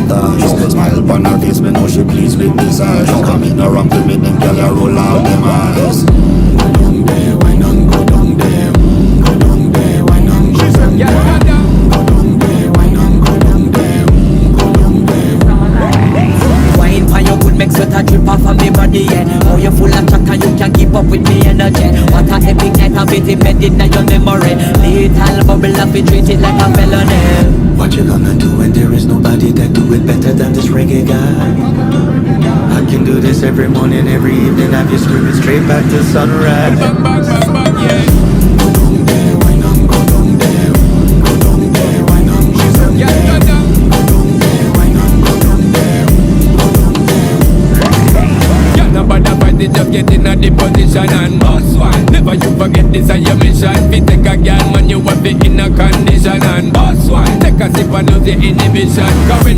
touch. Smile on her face, me know she pleased with this eyes. Come in around to me, them girl a roll out them eyes. Go down there, why not go down there? Go down there, why not go down there? Go down there, why not go down there? Go down there. Wine for your good make sweat a drip off of me body, yeah. Oh, you full of chat and you can keep up with me energy. What a epic night of it embedded in your memory. Little bubble up, we treat it like a felony. What you gonna do when there is nobody that do it better than this reggae guy? I can do this every morning, every evening, have you screaming straight back to sunrise. Go down there, why not go down there? Go down there, why not go down there? Go down there, why not go down there? Go down there. Yeah, nobody fight it, just get in a the position and boss one. Never you forget this is your mission. Fi take a girl, man, you want be in a condition and boss one. Take a sip and lose the inhibition.